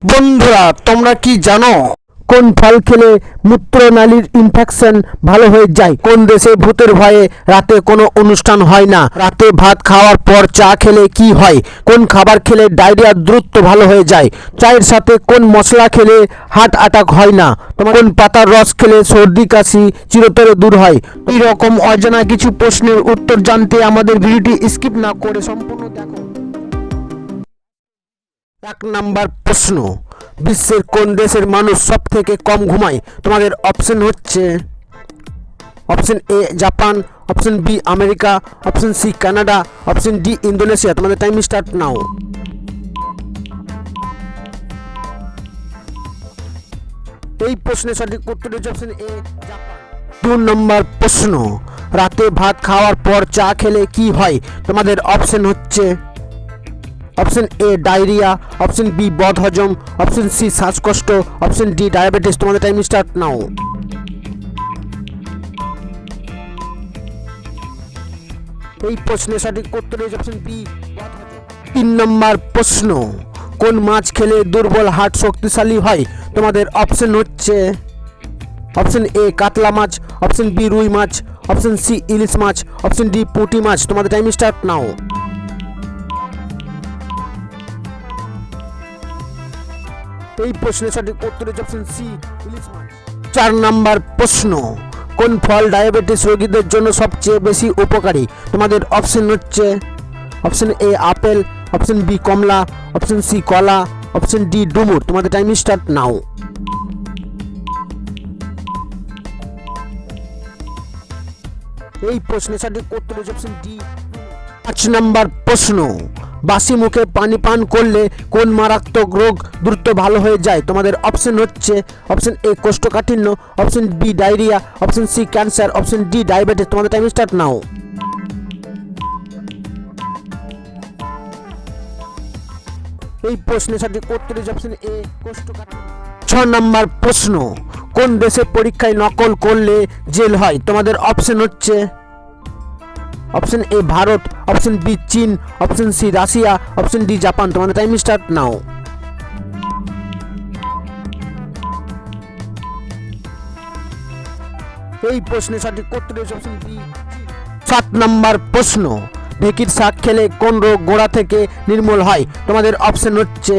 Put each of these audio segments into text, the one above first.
বন্ধুরা, তোমরা কি জানো কোন ফল খেলে মূত্রনালীর ইনফেকশন ভালো হয়ে যায়? কোন দেশে ভূতের ভয়ে রাতে কোনো অনুষ্ঠান হয় না? রাতে ভাত খাওয়ার পর চা খেলে কি হয়? কোন খাবার খেলে ডায়রিয়া দ্রুত ভালো হয়ে যায়? চায়ের সাথে কোন মশলা খেলে হার্ট অ্যাটাক হয় না? তোমার কোন পাতার রস খেলে সর্দি কাশি চিরতরে দূর হয়? এই রকম অজানা কিছু প্রশ্নের উত্তর জানতে আমাদের ভিডিওটি স্কিপ না করে সম্পূর্ণ দেখো। 1 নাম্বার প্রশ্ন, বিশ্বের কোন দেশের মানুষ সব থেকে কম ঘুমায়? তোমাদের অপশন হচ্ছে option A Japan, option B America, option C Canada, option D Indonesia. তোমাদের টাইম স্টার্ট নাও। এই প্রশ্নের সঠিক উত্তর হচ্ছে অপশন এ জাপান। 2 নম্বর প্রশ্ন, রাতে ভাত খাওয়ার পর চা খেলে কি হয়? তোমাদের অপশন হচ্ছে option A diarrhoea, option B বদহজম, অপশন সি শ্বাসকষ্ট, অপশন ডি ডায়াবেটিস। তোমাদের টাইম স্টার্ট নাও। এই প্রশ্নের সঠিক উত্তর হচ্ছে অপশন বি বদহজম। 3 নম্বর প্রশ্ন, কোন মাছ খেলে দুর্বল হার্ট শক্তিশালী হয়? তোমাদের অপশন হচ্ছে অপশন এ কাতলা মাছ, অপশন বি রুই মাছ, অপশন সি ইলিশ মাছ, অপশন ডি পুঁটি মাছ। তোমাদের টাইম স্টার্ট নাও। এই প্রশ্নের সঠিক উত্তর হচ্ছে অপশন সি ইলিশ মাছ। 4 নাম্বার প্রশ্ন, কোন ফল ডায়াবেটিস রোগীদের জন্য সবচেয়ে বেশি উপকারী? তোমাদের অপশন হচ্ছে option A apple, option B কমলা, অপশন সি কলা, অপশন ডি ডুমুর। তোমাদের টাইম স্টার্ট নাও। এই প্রশ্নের সঠিক উত্তর হচ্ছে অপশন ডি। 5 নাম্বার প্রশ্ন, বাসি মুখে পানি পান করলে কোন মারাত্মক রোগ দ্রুত ভালো হয়ে যায়? তোমাদের অপশন হচ্ছে অপশন এ কোষ্ঠকাঠিন্য, option B diarrhoea, option C cancer, option D diabetes. তোমাদের টাইম স্টার্ট নাও। এই প্রশ্নের সঠিক উত্তর হচ্ছে অপশন এ কোষ্ঠকাঠিন্য। 6 নাম্বার প্রশ্ন, কোন দেশে পরীক্ষায় নকল করলে জেল হয়? তোমাদের অপশন হচ্ছে option A Bharat, option B চীন, option C Russia, option D Japan. তোমাদের টাইম স্টার্ট নাও। এই প্রশ্নের সঠিক উত্তর হচ্ছে অপশন বি। 7 নাম্বার প্রশ্ন, ঢেঁকির শাক খেলে কোন রোগ গোড়া থেকে নির্মূল হয়? তোমাদের অপশন হচ্ছে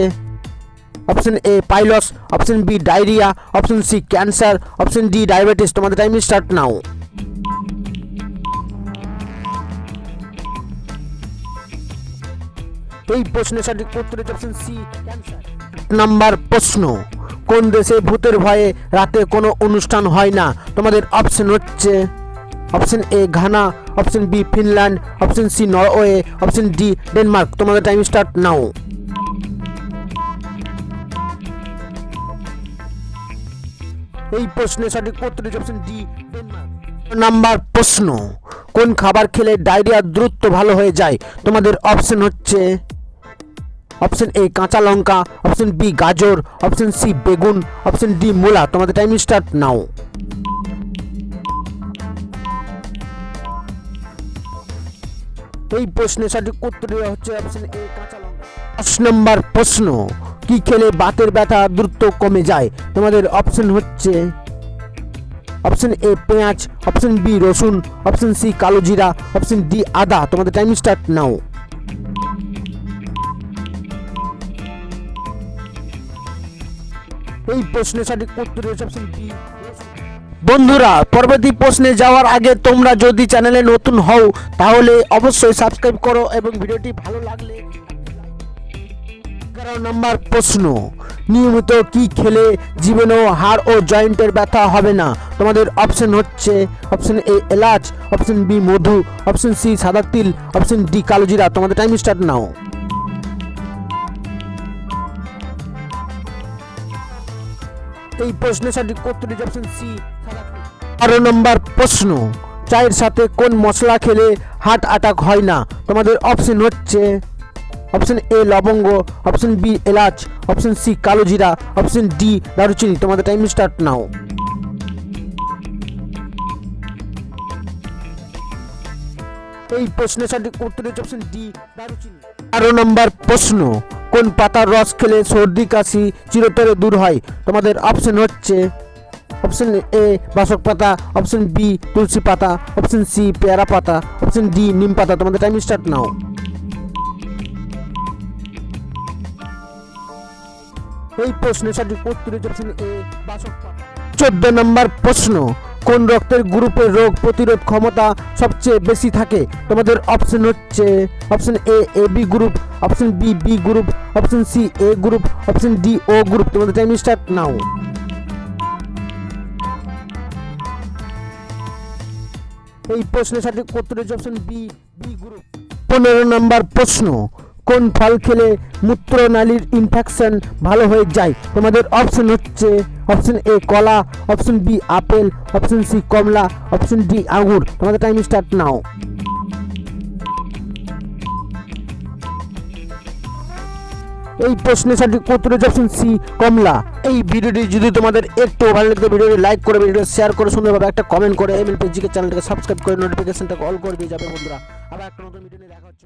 option A piles, option B diarrhoea, option C cancer, option D diabetes. তোমাদের টাইম স্টার্ট নাও। এই প্রশ্নের সঠিক উত্তর হচ্ছে অপশন সি ক্যান্সার। নাম্বার প্রশ্ন, কোন দেশে ভূতের ভয়ে রাতে কোনো অনুষ্ঠান হয় না? তোমাদের অপশন হচ্ছে option A Ghana, option B Finland, option C Norway, option D Denmark. তোমাদের টাইম স্টার্ট নাও। এই প্রশ্নের সঠিক উত্তর হচ্ছে অপশন ডি ডেনমার্ক। নাম্বার প্রশ্ন, কোন খাবার খেলে ডায়রিয়া দ্রুত ভালো হয়ে যায়? তোমাদের অপশন হচ্ছে অপশন এ কাঁচা লঙ্কা, অপশন বি গাজর, অপশন সি বেগুন, অপশন ডি মূলা। তোমাদের টাইম স্টার্ট নাও। এই প্রশ্নের সঠিক উত্তর হচ্ছে অপশন এ কাঁচা লঙ্কা। 10 নম্বর প্রশ্ন, কি খেলে বাতের ব্যথা দ্রুত কমে যায়? তোমাদের অপশন হচ্ছে অপশন এ পেঁয়াজ, অপশন বি রসুন, অপশন সি কালো জিরা, অপশন ডি আদা। তোমাদের টাইম স্টার্ট নাও। এই প্রশ্নের সঠিক উত্তর হচ্ছে অপশন বি। বন্ধুরা, পরবর্তী প্রশ্নে যাওয়ার আগে তোমরা যদি চ্যানেলে নতুন হও তাহলে অবশ্যই সাবস্ক্রাইব করো এবং ভিডিওটি ভালো লাগলে 11 নম্বর প্রশ্ন, নিয়মিত কি খেলে জীবনেও হাড় ও জয়েন্টের ব্যথা হবে না? তোমাদের অপশন হচ্ছে অপশন এ এলাচ, অপশন বি মধু, অপশন সি সাদা তিল, অপশন ডি কালো জিরা। তোমাদের টাইম স্টার্ট নাও। এই প্রশ্নের সঠিক উত্তর হচ্ছে অপশন সি। 12 নম্বর প্রশ্ন, চায়ের সাথে কোন মশলা খেলে হার্ট অ্যাটাক হয় না? তোমাদের অপশন হচ্ছে অপশন এ লবঙ্গ, অপশন বি এলাচ, অপশন সি কালো জিরা, অপশন ডি দারুচিনি। তোমাদের টাইম স্টার্ট নাও। এই প্রশ্নের সঠিক উত্তর হচ্ছে অপশন ডি দারুচিনি। নম্বর প্রশ্ন, কোন পাতার রস খেলে সর্দি কাশি চিরতরে দূর হয়? তোমাদের অপশন হচ্ছে অপশন এ বাসক পাতা, অপশন বি তুলসী পাতা, অপশন সি পেয়ারা পাতা, অপশন ডি নিম পাতা। তোমাদের টাইম স্টার্ট নাও। এই প্রশ্নের সঠিক উত্তর হচ্ছে অপশন এ বাসক পাতা। 14 নম্বর প্রশ্ন, কোন রক্তের গ্রুপের রোগ প্রতিরোধ ক্ষমতা সবচেয়ে বেশি থাকে? তোমাদের অপশন হচ্ছে option A B group, option B B group, option C A group, option D O group. তোমাদের টাইম স্টার্ট নাও। এই প্রশ্নের সঠিক উত্তর হচ্ছে অপশন বি বি গ্রুপ। 15 নম্বর প্রশ্ন, কোন ফল খেলে মূত্রনালীর ইনফেকশন ভালো হয়ে যায়? তোমাদের অপশন হচ্ছে অপশন এ কলা, option B apple, option C কমলা, অপশন ডি আঙ্গুর। তোমাদের টাইম স্টার্ট নাও। এই প্রশ্নের সঠিক উত্তর হচ্ছে অপশন সি কমলা। এই ভিডিওটি যদি তোমাদের একটু ভালো লাগে ভিডিওটি লাইক করে, ভিডিওটি শেয়ার করে, সুন্দরভাবে একটা কমেন্ট করে এমএলপি জিকে চ্যানেলটাকে সাবস্ক্রাইব করে নোটিফিকেশনটাকে অল করে দিয়ে যাবে বন্ধুরা। আবার একটা নতুন ভিডিও নিয়ে দেখা হচ্ছে।